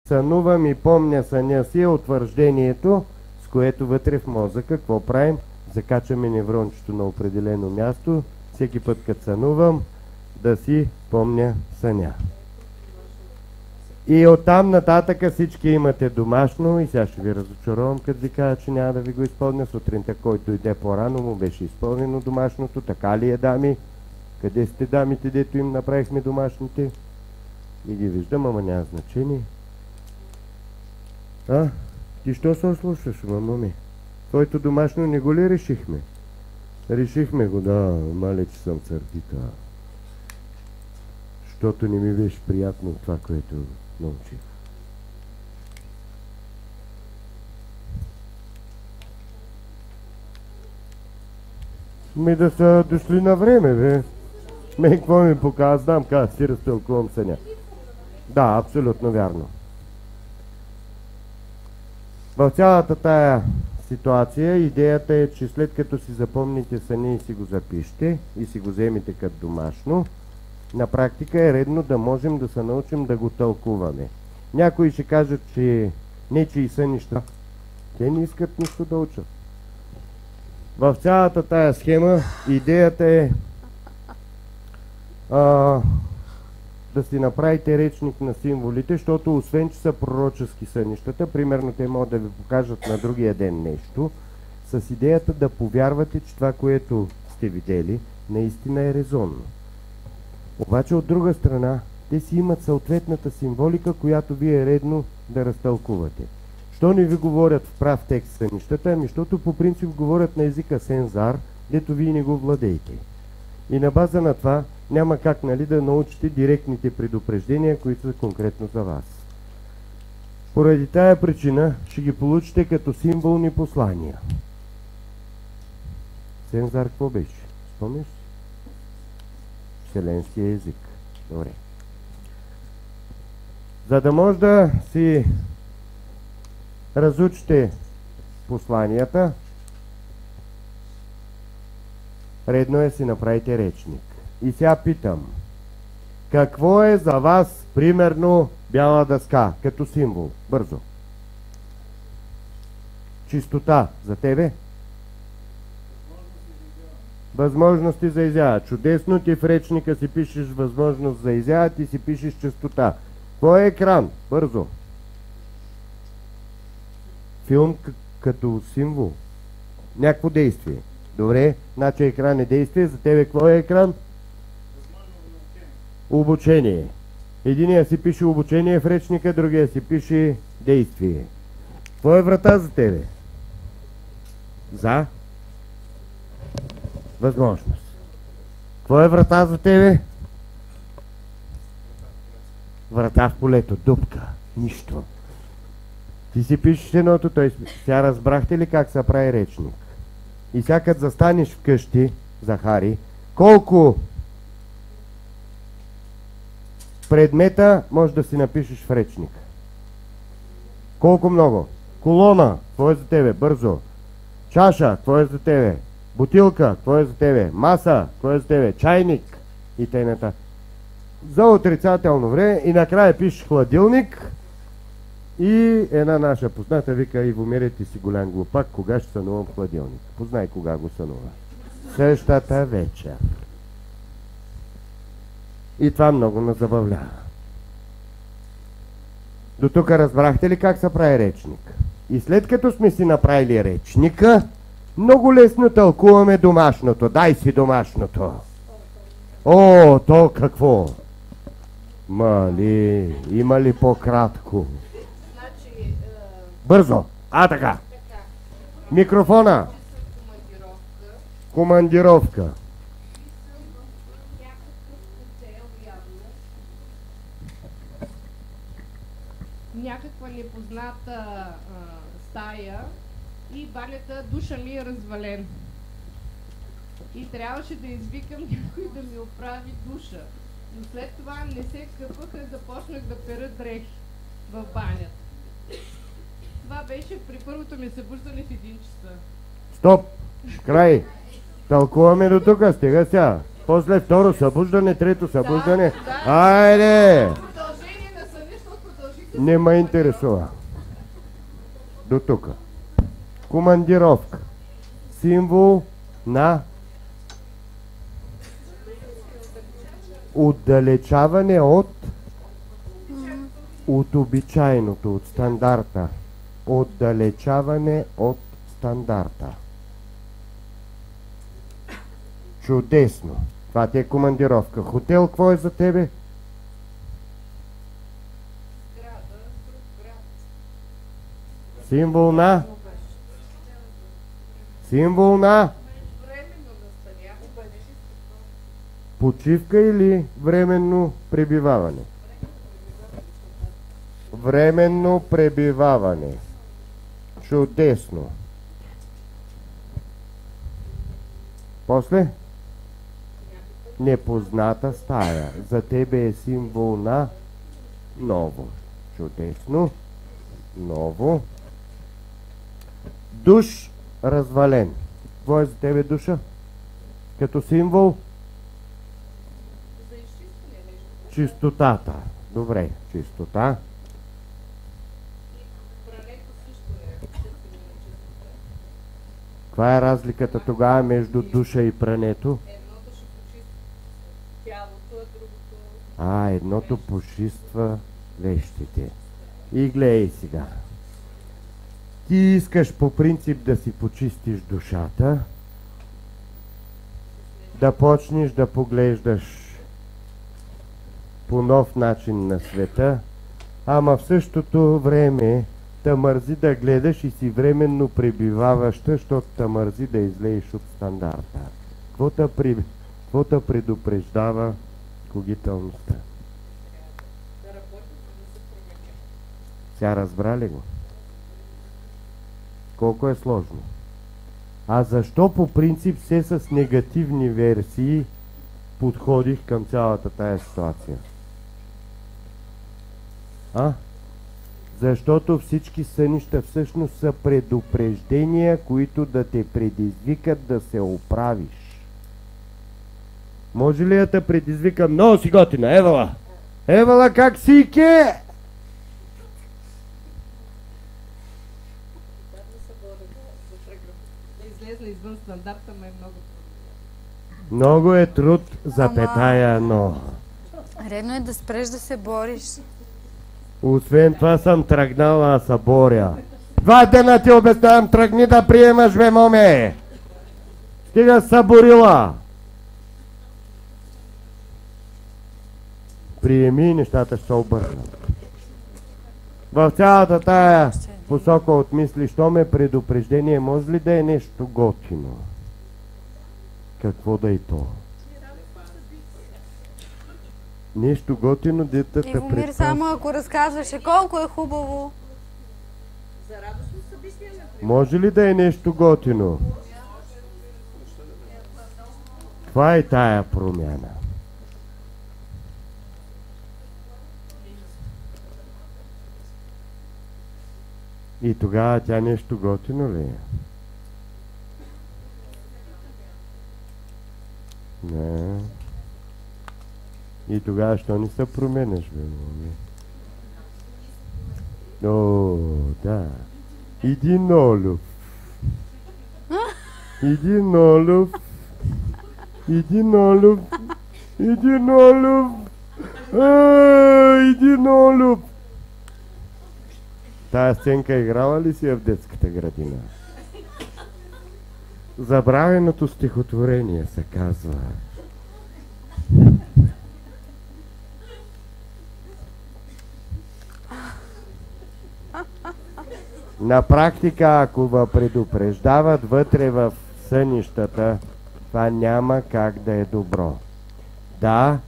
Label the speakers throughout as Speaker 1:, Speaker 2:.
Speaker 1: Сънувам и помня съня си е утвърждението, с което вътре в мозъка, какво правим? Закачаме неврончето на определено място, всеки път като сънувам, да си помня съня. И оттам нататъка всички имате домашно и сега ще ви разочаровам, като ви кажа, че няма да ви го изпълня. Сутринта, който иде по-рано, му беше изпълнено домашното. Така ли е, дами? Къде сте дамите, дето им направихме домашните? И ги виждам, ама няма значение. Ти що се ослушаш, мамо? Твоето домашно не го ли решихме? Решихме го, да, мале, че съм сърдита. Защото не ми беше приятно това, което научих. Да са дошли на време, бе. Какво ми показва, знам как си разтълкувам съня. Да, абсолютно вярно. В цялата тая ситуация идеята е, че след като си запомните съня и си го запишете и си го вземете като домашно, на практика е редно да можем да се научим да го тълкуваме. Някои ще кажат, че не че и сънища, те не искат нищо да учат. В цялата тая схема идеята е да си направите речник на символите, защото освен, че са пророчески сънищата, примерно те могат да ви покажат на другия ден нещо, с идеята да повярвате, че това, което сте видели, наистина е резонно. Обаче от друга страна, те си имат съответната символика, която ви е редно да разтълкувате. Що не ви говорят в прав текст сънищата? Ами, защото по принцип говорят на езика сензар, дето вие не го владеете. И на база на това няма как, нали, да научите директните предупреждения, които са конкретно за вас. Поради тая причина ще ги получите като символни послания. Сензар какво беше? Спомняш? Вселенския език. Добре. За да може да си разучите посланията, редно е си направите речник. И сега питам, какво е за вас, примерно, бяла дъска, като символ? Бързо. Чистота. За тебе? Възможности за изява. Чудесно, ти в речника си пишеш възможност за изява, ти си пишеш чистота. Кой е екран? Бързо. Филм като символ. Някакво действие. Добре, значи екран е действие. За тебе какво е екран? Обучение. Единия си пише обучение в речника, другия си пише действие. Какво е врата за тебе? За? Възможност. Какво е врата за тебе? Врата в полето, дупка, нищо. Ти си пишеш едното, той сега разбрахте ли как се прави речник? И сега като застанеш вкъщи, Захари, колко предмета може да си напишеш в речник? Колко много? Колона, какво е за тебе? Бързо. Чаша, какво е за тебе? Бутилка, какво е за тебе? Маса, какво е за тебе? Чайник и т.н. За отрицателно време и накрая пишеш хладилник и една наша позната вика: Ивомире, ти си голям глупак, кога ще сънувам хладилник? Познай кога го сънува. Същата вечер. И това много ме забавлява. До тук разбрахте ли как се прави речник? И след като сме си направили речника, много лесно тълкуваме домашното. Дай си домашното. О, то какво? Мали, има ли по-кратко?
Speaker 2: Значи,
Speaker 1: бързо. Така. Микрофона. Командировка.
Speaker 2: Някаква непозната стая и банята, душа ми е развален. И трябваше да извикам някой да ми оправи душа. Но след това не се къпах и започнах да пера дрехи в банята. Това беше при първото ми събуждане в 1 часа.
Speaker 1: Стоп! Край! Тълкуваме до тук, стига сега. После второ събуждане, трето събуждане.
Speaker 2: Да.
Speaker 1: Айде!
Speaker 2: Продължение на съня, защото продължих
Speaker 1: Не ме интересува. До тук. Командировка. Символ на отдалечаване от обичайното, от стандарта. Отдалечаване от стандарта. Чудесно. Това ти е командировка. Хотел, какво е за тебе? Символ на? Символ на? Почивка или временно пребиваване? Временно пребиваване. Чудесно. После? Непозната стая. За тебе е символ на ново. Чудесно. Ново. Душ развален. Какво е за тебе душа? Като символ? Чистотата. Добре, чистота. Каква е разликата тогава между душа и прането?
Speaker 2: Едното ще почиства тялото, а другото...
Speaker 1: Едното почиства вещите. И гледай сега. Ти искаш по принцип да си почистиш душата, да почнеш да поглеждаш по нов начин на света, ама в същото време те мързи да гледаш и си временно пребиваваща, защото те мързи да излееш от стандарта. Какво те предупреждава когителността? Сега разбра ли го? Колко е сложно? А защо по принцип все с негативни версии подходих към цялата тая ситуация? Защото всички сънища всъщност са предупреждения, които да те предизвикат да се оправиш. Може ли да те предизвикам? Много си готина, Евала! Евала, как си ке?
Speaker 2: Извън стандарта ме е много трудно.
Speaker 1: Много е труд, запетая, но...
Speaker 3: Редно е да спреш да се бориш.
Speaker 1: Освен това съм тръгнала да се боря. 2 дена ти обяснявам, тръгни да приемаш, бе, моме! Стига съборила! Приеми и нещата ще се обърнат. В цялата тая посока от мисли, що ме предупреждение, може ли да е нещо готино? Какво да е то? Нещо готино, детата
Speaker 3: Ивомир, само ако разказваше колко е хубаво.
Speaker 2: За радостно събитие,
Speaker 1: може ли да е нещо готино? Това е тая промяна. И тогава тя нещо готино ли е? Не. И тогава що не се променяш, бе, моми? О, да. Един олов. Един олов. Един олов. Един олов. Един олов. Тая сценка играла ли си в детската градина? Забравеното стихотворение се казва. На практика, ако ва предупреждават вътре в сънищата, това няма как да е добро. Да,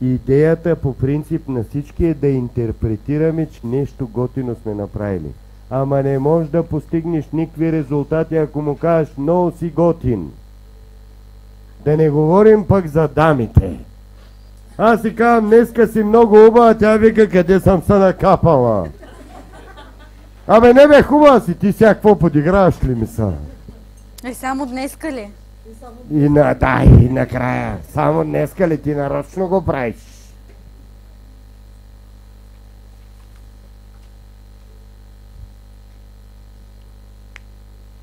Speaker 1: идеята по принцип на всички е да интерпретираме, че нещо готино сме направили. Ама не можеш да постигнеш никакви резултати, ако му кажеш много си готин. Да не говорим пък за дамите. Аз си казвам, днеска си много хубава, тя вика, къде съм се накапала. Абе не бе, хубава си, ти сега какво подиграваш ли ми са?
Speaker 3: Само днеска ли?
Speaker 1: И накрая. Само днеска ли ти нарочно го правиш?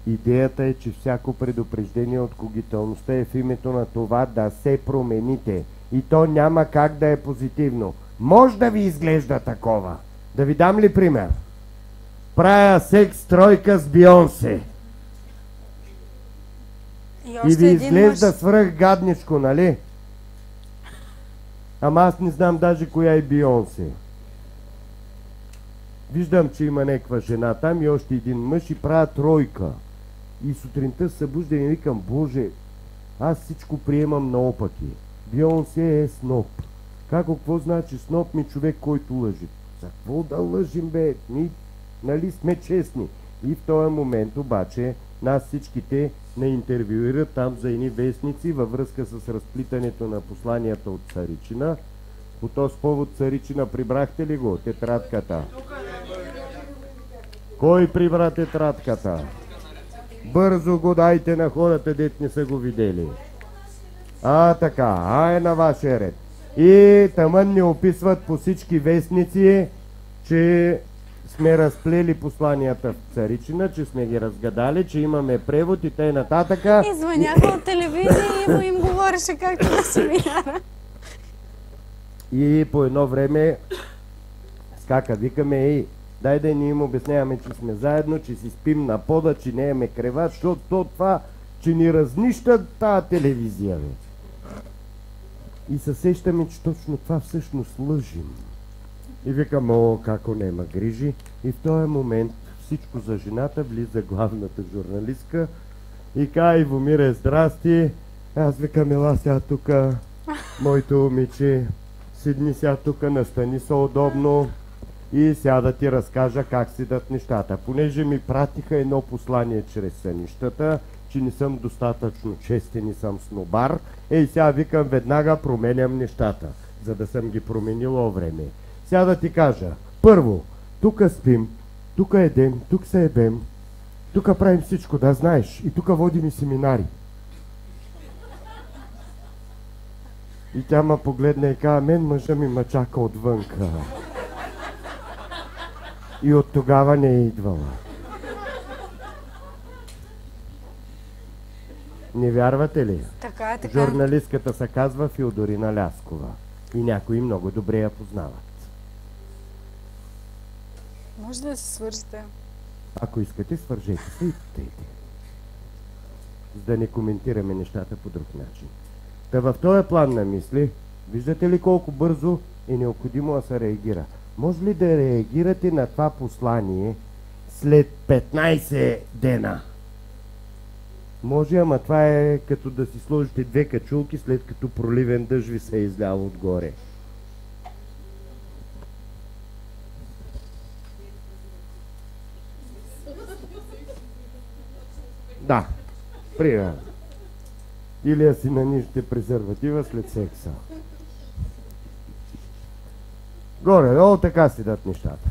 Speaker 1: Идеята е, че всяко предупреждение от когителността е в името на това да се промените. И то няма как да е позитивно. Може да ви изглежда такова. Да ви дам ли пример? Правя секс тройка с Бионсе. И ви изглежда свръх гадничко, нали? Ама аз не знам даже коя е Бионсе. Виждам, че има някаква жена там и още един мъж и правя тройка. И сутринта се събужда и викам, Боже, аз всичко приемам наопаки. Бионсе е сноп. Какво значи сноп ми човек, който лъжи? За какво да лъжим, бе? Нали сме честни? И в този момент обаче нас всичките не интервюират там за едни вестници във връзка с разплитането на посланията от Царичина. По този повод Царичина прибрахте ли го? Тетрадката. Кой прибра тетрадката? Бързо го дайте на хората, дет не са го видели. Така, е на вашия ред. И тъмън ни описват по всички вестници, че сме разплели посланията в Царичина, че сме ги разгадали, че имаме превод и т.н.
Speaker 3: Звъняха от телевизия и им говореше както да се минара.
Speaker 1: И по едно време скака, викаме, дай да ни им обясняваме, че сме заедно, че си спим на пода, че не имаме креват, защото това, че ни разнищат тази телевизия. Бе. И се сещаме, че точно това всъщност лъжим. И викам, како нема грижи. И в този момент всичко за жената, влиза главната журналистка и казва, Ивомире, здрасти. Аз викам, ела сега тука, моето момиче, седни сега тука, настани се удобно и сега да ти разкажа как седат нещата. Понеже ми пратиха едно послание чрез сънищата, че не съм достатъчно честен и съм снобар, и сега викам, веднага променям нещата, за да съм ги променил време. Сега да ти кажа, първо, тук спим, тук едем, тук се ебем, тук правим всичко, да знаеш, и тук водим и семинари. И тя ма погледна и каза, мен мъжа ми ма чака отвънка. И от тогава не е идвала. Не вярвате ли?
Speaker 3: Така.
Speaker 1: Журналистката се казва Феодорина Ляскова. И някои много добре я познават.
Speaker 3: Може да се свържете.
Speaker 1: Ако искате, свържете се и питайте. За да не коментираме нещата по друг начин. Та в този план на мисли, виждате ли колко бързо е необходимо да се реагира? Може ли да реагирате на това послание след 15 дена? Може, ама това е като да си сложите две качулки, след като проливен дъжд ви се е излял отгоре. Да, примерно. Или да си нанижите презерватива след секса. Горе-долу така си дадат нещата.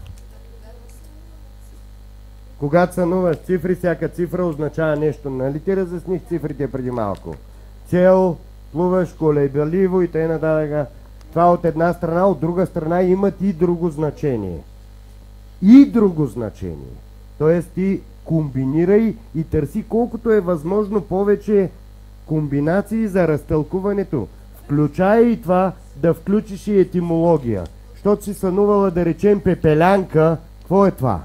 Speaker 1: Когато сънуваш цифри, всяка цифра означава нещо. Нали ти разясних цифрите преди малко? Цел, плуваш колебаливо и т.н. Това от една страна, от друга страна имат и друго значение. И друго значение. Тоест ти комбинирай и търси колкото е възможно повече комбинации за разтълкуването. Включай и това да включиш и етимология. Щото си сънувала да речем пепелянка, какво е това?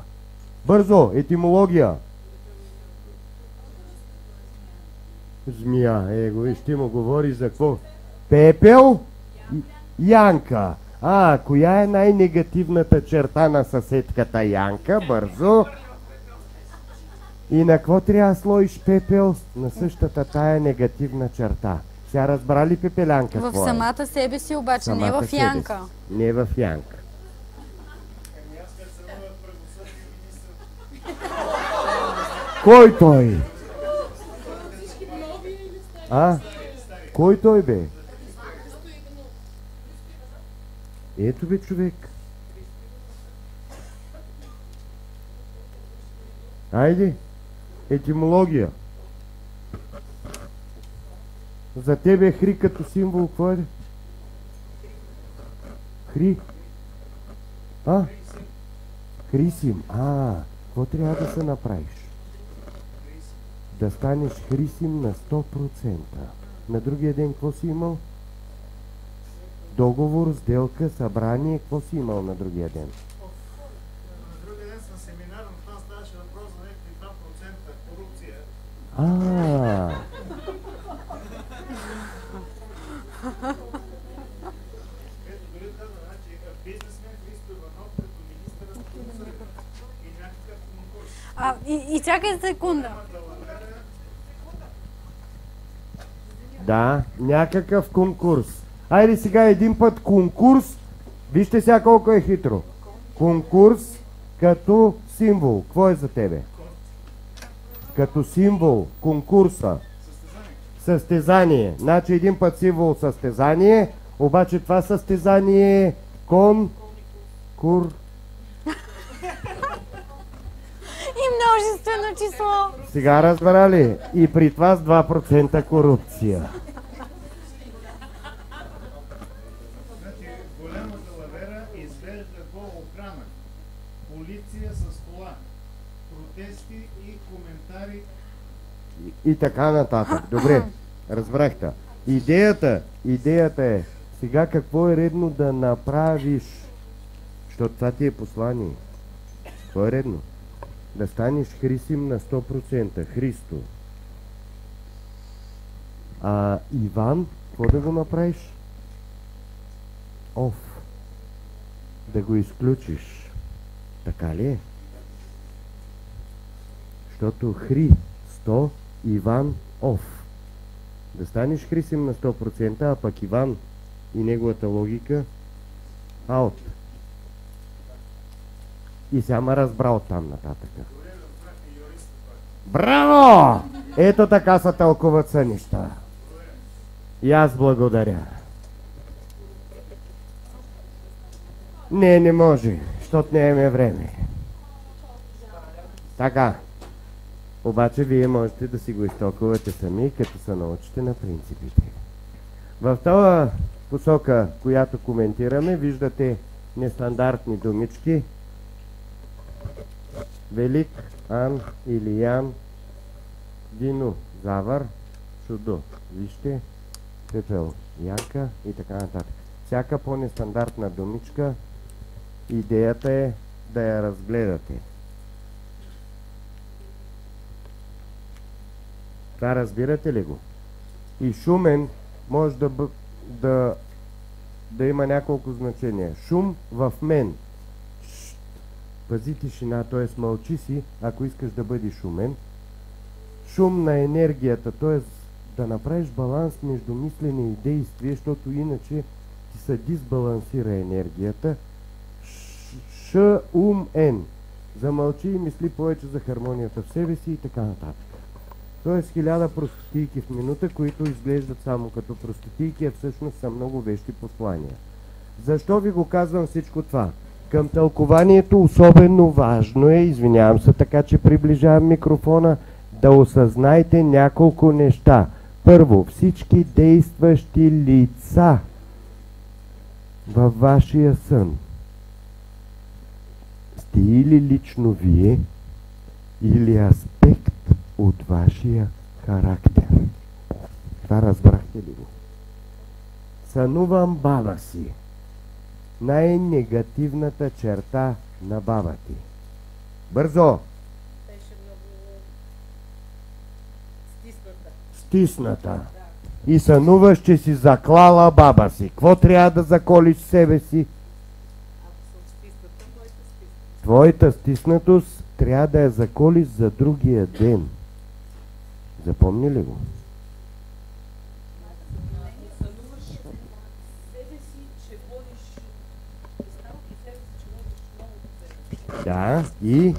Speaker 1: Бързо, етимология. Змия, его, ще му говори за какво? Пепел? Янка. Коя е най-негативната черта на съседката Янка? Бързо. И на какво трябва да сложиш пепел? На същата тая негативна черта. Сега разбра ли пепелянка?
Speaker 3: В самата себе си обаче, не в Янка.
Speaker 1: Не в Янка. Кой той? Кой той, бе? Ето бе, човек. Айде, етимология. За тебе хри като символ, какво е? Хри. Хрисим. Какво трябва да се направиш? да станеш Хрисим на 100%. На другия ден какво си имал? Договор, сделка, събрание. Какво си имал на другия ден?
Speaker 4: На другия ден съм семинар, но там ставаше въпрос за някакви 2% корупция. Ето дори каза, значи бизнесмен Христо Иванов като министър на правосъдието и някакъв конкурс.
Speaker 3: И чакай секунда.
Speaker 1: Да, някакъв конкурс. Айде сега един път конкурс. Вижте сега колко е хитро. Конкурс като символ. Какво е за тебе? Като символ. Конкурса. Състезание. Значи един път символ състезание, обаче това състезание е конкур.
Speaker 3: И множествено число.
Speaker 1: Сега разбра ли? И при това с 2% корупция.
Speaker 4: Значи голямата лавера изглежда по-охрана. Полиция с кола. Протести и коментари.
Speaker 1: И така нататък. Добре, разбрахте. Идеята е сега какво е редно да направиш, защото това ти е послание. Какво е редно? Да станеш Хрисим на 100%. Христо. Иван, какво да го направиш? Оф. Да го изключиш. Така ли е? Защото Христо, Иван, оф. Да станеш Хрисим на 100%, а пък Иван и неговата логика аут. И сега ме разбрал там нататък. Браво! Ето така се тълкуват сънища. И аз благодаря. Не може, защото нямаме време. Така. Обаче вие можете да си го изтълкувате сами, като се научите на принципите. В тази посока, която коментираме, виждате нестандартни думички. Велик, Ан, Илиян, Динозавър, Чудо. Вижте, пепел, Янка и така нататък. Всяка по-нестандартна думичка, идеята е да я разгледате. Това разбирате ли го? И шумен може да има няколко значения. Шум в мен. Пази тишина, т.е. мълчи си, ако искаш да бъдеш шумен. Шум на енергията, т.е. да направиш баланс между мислене и действие, защото иначе ти се дисбалансира енергията. Ш-ум-ен. Замълчи и мисли повече за хармонията в себе си и така нататък. Тоест 1000 простотийки в минута, които изглеждат само като простотийки, а всъщност са много вещи послания. Защо ви го казвам всичко това? Към тълкованието особено важно е, извинявам се така, че приближавам микрофона, да осъзнайте няколко неща. Първо, всички действащи лица във вашия сън сте или лично вие, или аспект от вашия характер. Това разбрахте ли го? Сънувам баба си. Най-негативната черта на баба ти. Бързо!
Speaker 2: Беше много
Speaker 1: Стисната. И сънуваш, че си заклала баба си. Какво трябва да заколиш себе си? Твоята стиснатост трябва да я заколиш за другия ден. Запомни ли го? Да, и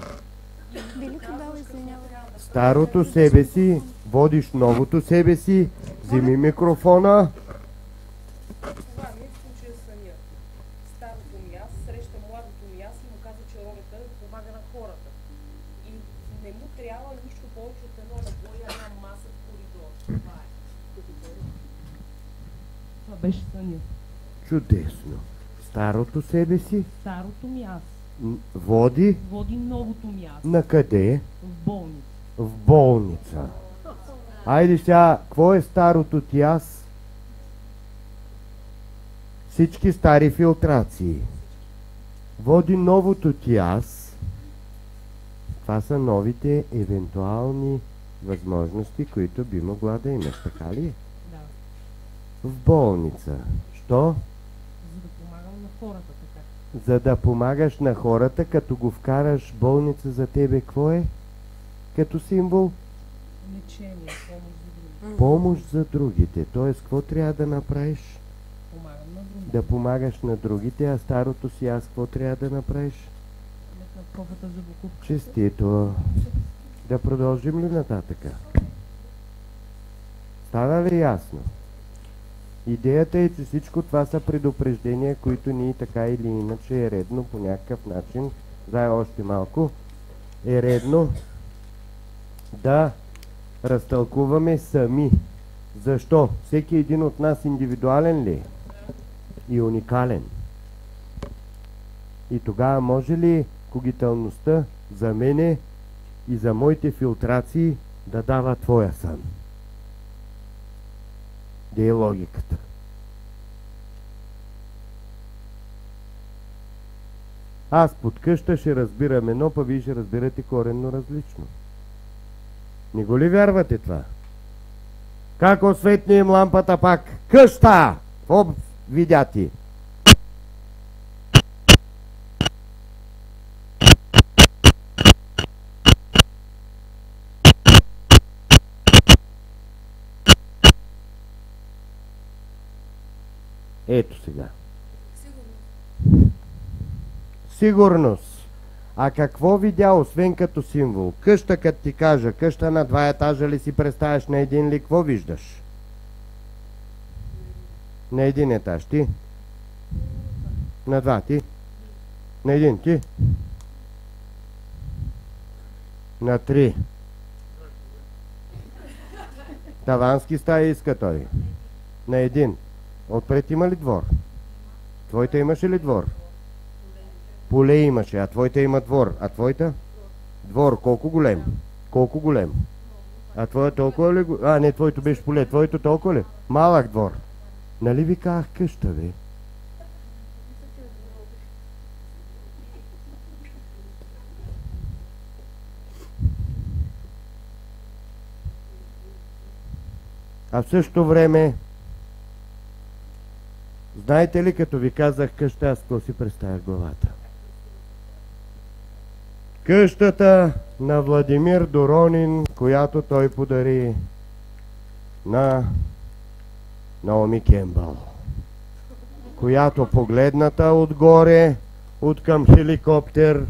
Speaker 1: старото себе си, водиш новото себе си, вземи микрофона.
Speaker 5: Това ми е в случая самия. Старото ми аз среща младото ми аз и му казва, че ролята е да помага на хората. И не му трябва нищо повече от едно набой, една маса в коридор. Това е. Това беше съня.
Speaker 1: Чудесно. Старото себе си
Speaker 5: Старото ми аз
Speaker 1: води
Speaker 5: води новото ми аз
Speaker 1: на къде?
Speaker 5: в болница.
Speaker 1: В болница. Айде сега, какво е старото ти аз? Всички стари филтрации. Води новото ти аз. Това са новите евентуални възможности, които би могла да имаш. Така ли?
Speaker 5: Да.
Speaker 1: В болница. Що?
Speaker 5: За да помагам на хората, така.
Speaker 1: За да помагаш на хората, като го вкараш в болница за тебе, какво е? Като символ?
Speaker 5: Лечение, помощ за други.
Speaker 1: Помощ за другите. Тоест, какво трябва да направиш?
Speaker 5: Помагам на други.
Speaker 1: Да помагаш на другите, а старото си аз какво трябва да направиш?
Speaker 5: На кофата за покупка.
Speaker 1: Честито. Да продължим ли нататъка? Стана ли ясно? Идеята е, че всичко това са предупреждения, които ние така или иначе е редно по някакъв начин, дай още малко, е редно да разтълкуваме сами. Защо? Всеки един от нас индивидуален ли е? И уникален. И тогава може ли когиталността за мене и за моите филтрации да дава твоя сън? Де е логиката? Аз под къща ще разбирам едно, па вие ще разбирате коренно различно. Не го ли вярвате това? Как осветни им лампата пак? Къща! Какво видя ти? Ето сега. Сигурност. А какво видя, освен като символ? Къща, като ти кажа, къща на 2 етажа ли си представяш, на един ли, какво виждаш? На 1 етаж ти? На 2 ти? На 1 ти? На 3. Тавански стаи иска той. На 1. Отпред има ли двор? Твоята имаше ли двор? Поле имаше, а твоята има двор. А твоята? Двор, колко голем? Колко голем? А твоя толкова ли? А, не, твоето беше поле. Твоето толкова ли? Малък двор. Нали ви казах къща, бе? А в същото време, знаете ли, като ви казах къща, аз какво си представях главата? Къщата на Владимир Доронин, която той подари на Наоми Кембъл, която погледната отгоре, от към хеликоптер,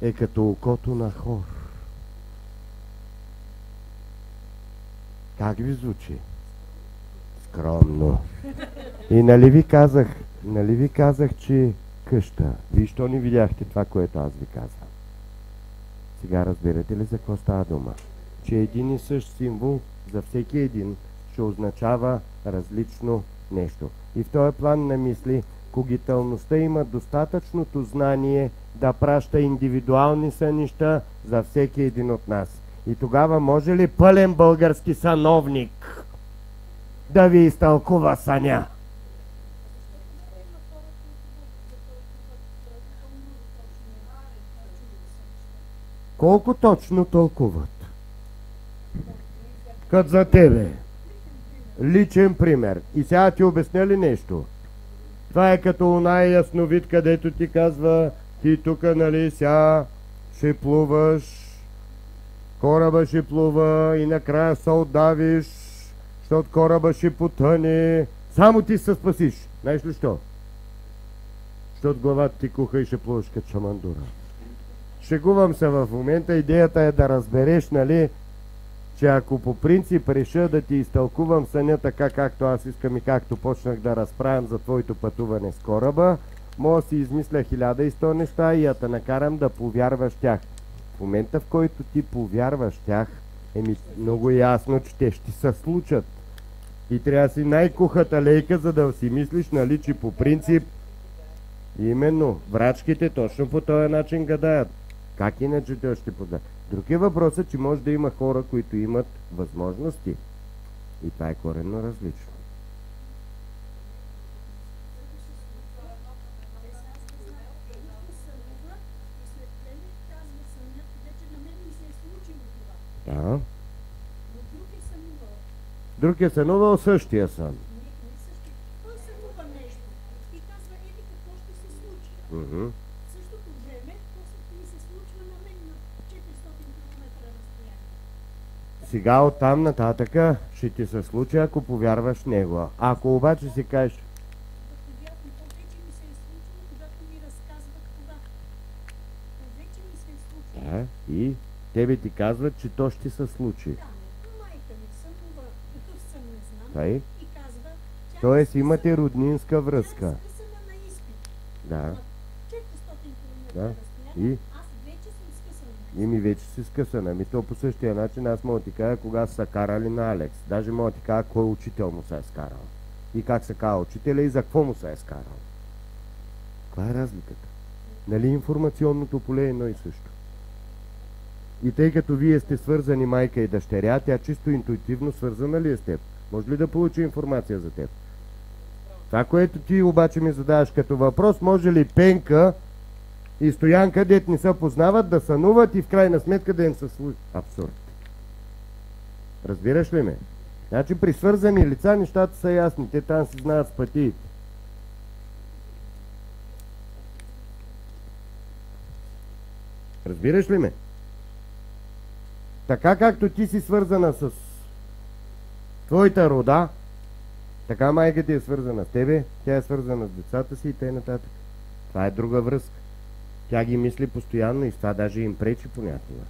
Speaker 1: е като окото на хор. Как ви звучи? Скромно. И нали ви казах, че къща. Вие що не видяхте това, което аз ви казвам? Сега разбирате ли за какво става дума? Че един и същ символ за всеки един ще означава различно нещо. И в този план на мисли, когиталността има достатъчното знание да праща индивидуални сънища за всеки един от нас. И тогава може ли пълен български сановник да ви изтълкува съня? Колко точно тълкуват? Като за тебе. Личен пример. И сега ти обясня ли нещо? Това е като оная ясновид, където ти казва, ти тук, нали, сега ще плуваш, кораба ще плува и накрая се отдавиш, защото кораба ще потъне. Само ти се спасиш. Знаеш ли що? Защото главата ти куха и ще плуваш като шамандура. Шегувам се в момента. Идеята е да разбереш, нали, че ако по принцип реша да ти изтълкувам съня така, както аз искам и както почнах да разправям за твоето пътуване с кораба, мога да си измисля 1100 неща и да те накарам да повярваш тях. В момента, в който ти повярваш тях, много ясно, че те ще се случат. И трябва да си най-кухата лейка, за да си мислиш, нали, че по принцип именно врачките точно по този начин гадаят. Как иначе те ще познат? Друг е въпросът, че може да има хора, които имат възможности. И това е коренно различно. Да. Друг е сънувал същия сън.
Speaker 6: Той сънува нещо и казва, еди какво ще се случи. В същото време, после ми се случва на мен на 400 км разстояние.
Speaker 1: Сега оттам нататъка ще ти се случи, ако повярваш в него. Ако обаче си кажеш,
Speaker 6: То вече ми се е случило, когато ми разказват това. То вече ми се е случило.
Speaker 1: да, и тебе ти казват, че то ще се случи.
Speaker 6: Да, майка ми сънува, какъв сън не знам,
Speaker 1: Тъй?
Speaker 6: и казва, тя
Speaker 1: Тоест
Speaker 6: е
Speaker 1: имате роднинска
Speaker 6: Тя е
Speaker 1: връзка.
Speaker 6: скъсана на изпит.
Speaker 1: Да.
Speaker 6: На 400 км
Speaker 1: Да.
Speaker 6: разстояние.
Speaker 1: И?
Speaker 6: Аз вече съм скъсана.
Speaker 1: И ми вече си скъсана. Ами то по същия начин аз мога да ти кажа кога са карали на Алекс. Даже мога да ти кажа кой учител му се е скарал. И как се казва учителя и за какво му се е скарал. Каква е разликата? Нали информационното поле е едно и също. И тъй като вие сте свързани майка и дъщеря, тя чисто интуитивно свързана ли е с теб? Може ли да получи информация за теб? Това, което ти обаче ми задаваш като въпрос, може ли Пенка и Стоянка, дет не се познават, да сънуват и в крайна сметка да им се случи? Абсурд. Разбираш ли ме? Значи при свързани лица нещата са ясни, те там си знаят с пътиите. Разбираш ли ме? Така както ти си свързана с твоята рода, така майка ти е свързана с тебе, тя е свързана с децата си и т.н. Това е друга връзка. Тя ги мисли постоянно и това даже им пречи понякога.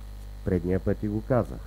Speaker 1: Предния път ти го казах.